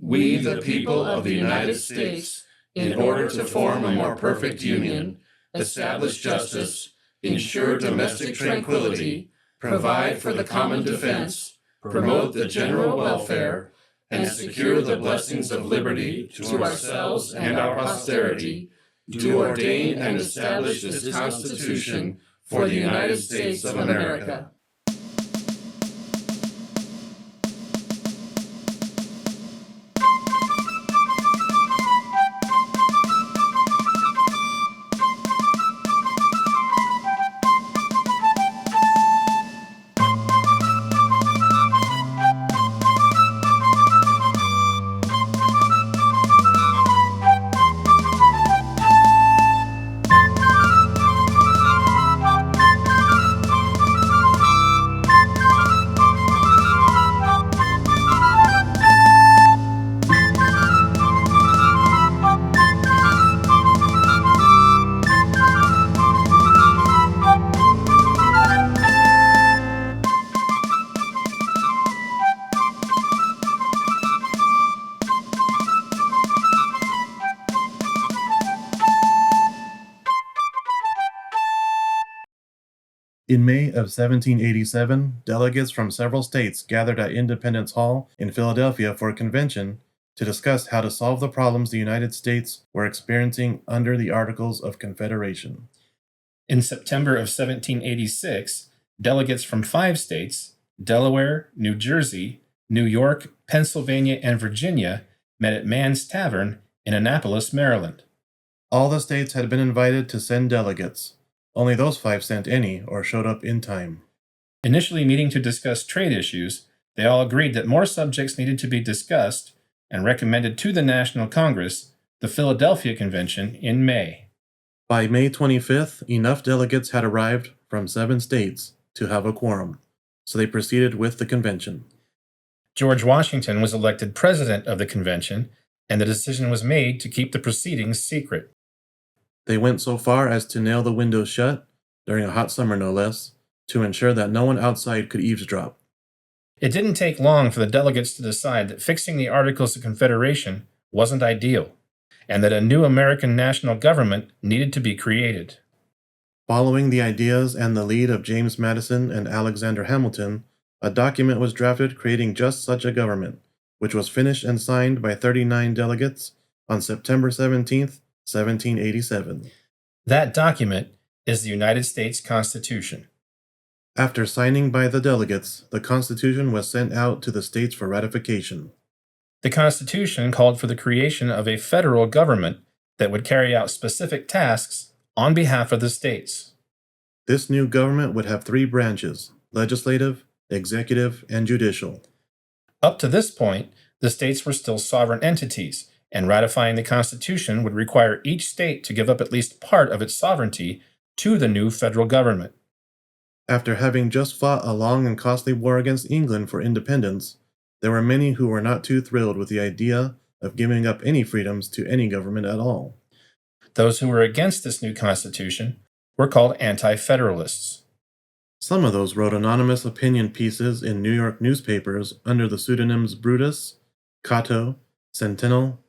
We, the people of the United States, in order to form a more perfect union, establish justice, ensure domestic tranquility, provide for the common defense, promote the general welfare, and secure the blessings of liberty to ourselves and our posterity, do ordain and establish this Constitution for the United States of America. In May of 1787, delegates from several states gathered at Independence Hall in Philadelphia for a convention to discuss how to solve the problems the United States were experiencing under the Articles of Confederation. In September of 1786, delegates from 5 states, Delaware, New Jersey, New York, Pennsylvania, and Virginia, met at Mann's Tavern in Annapolis, Maryland. All the states had been invited to send delegates. Only those 5 sent any or showed up in time. Initially meeting to discuss trade issues, they all agreed that more subjects needed to be discussed and recommended to the National Congress the Philadelphia Convention in May. By May 25th, enough delegates had arrived from 7 states to have a quorum, so they proceeded with the convention. George Washington was elected president of the convention, and the decision was made to keep the proceedings secret. They went so far as to nail the windows shut, during a hot summer no less, to ensure that no one outside could eavesdrop. It didn't take long for the delegates to decide that fixing the Articles of Confederation wasn't ideal, and that a new American national government needed to be created. Following the ideas and the lead of James Madison and Alexander Hamilton, a document was drafted creating just such a government, which was finished and signed by 39 delegates on September 17th, 1787. That document is the United States Constitution. After signing by the delegates, the Constitution was sent out to the states for ratification. The Constitution called for the creation of a federal government that would carry out specific tasks on behalf of the states. This new government would have 3 branches: legislative, executive, and judicial. Up to this point, the states were still sovereign entities, and ratifying the Constitution would require each state to give up at least part of its sovereignty to the new federal government. After having just fought a long and costly war against England for independence, there were many who were not too thrilled with the idea of giving up any freedoms to any government at all. Those who were against this new Constitution were called Anti-Federalists. Some of those wrote anonymous opinion pieces in New York newspapers under the pseudonyms Brutus, Cato, Sentinel,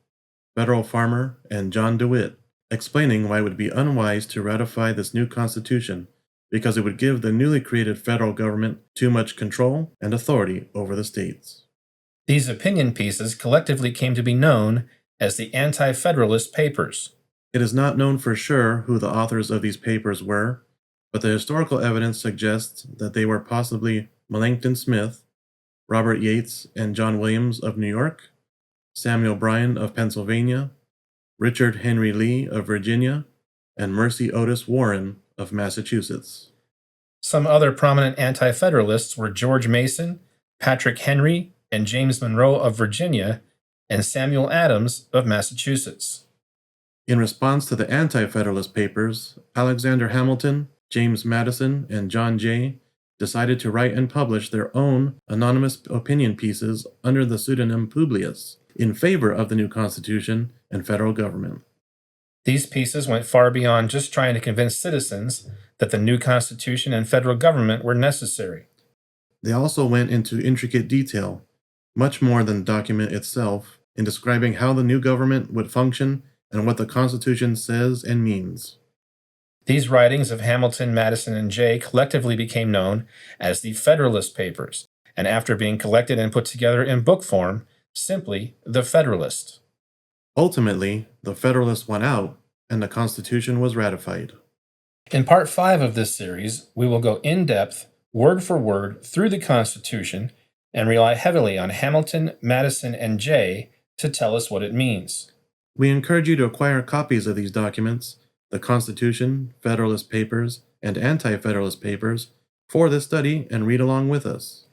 Federal Farmer, and John DeWitt, explaining why it would be unwise to ratify this new Constitution because it would give the newly created federal government too much control and authority over the states. These opinion pieces collectively came to be known as the Anti-Federalist Papers. It is not known for sure who the authors of these papers were, but the historical evidence suggests that they were possibly Melancton Smith, Robert Yates and John Williams of New York, Samuel Bryan of Pennsylvania, Richard Henry Lee of Virginia, and Mercy Otis Warren of Massachusetts. Some other prominent Anti-Federalists were George Mason, Patrick Henry, and James Monroe of Virginia, and Samuel Adams of Massachusetts. In response to the Anti-Federalist Papers, Alexander Hamilton, James Madison, and John Jay decided to write and publish their own anonymous opinion pieces under the pseudonym Publius in favor of the new Constitution and federal government. These pieces went far beyond just trying to convince citizens that the new Constitution and federal government were necessary. They also went into intricate detail, much more than the document itself, in describing how the new government would function and what the Constitution says and means. These writings of Hamilton, Madison, and Jay collectively became known as the Federalist Papers, and after being collected and put together in book form, simply the Federalist. Ultimately, the Federalists won out, and the Constitution was ratified. In Part 5 of this series, we will go in depth, word for word, through the Constitution and rely heavily on Hamilton, Madison, and Jay to tell us what it means. We encourage you to acquire copies of these documents, the Constitution, Federalist Papers, and Anti-Federalist Papers, for this study and read along with us.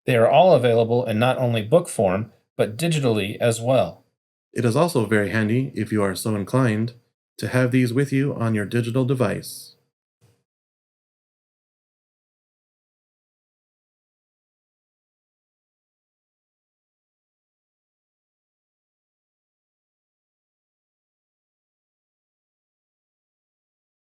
They are all available in not only book form, but digitally as well. It is also very handy, if you are so inclined, to have these with you on your digital device.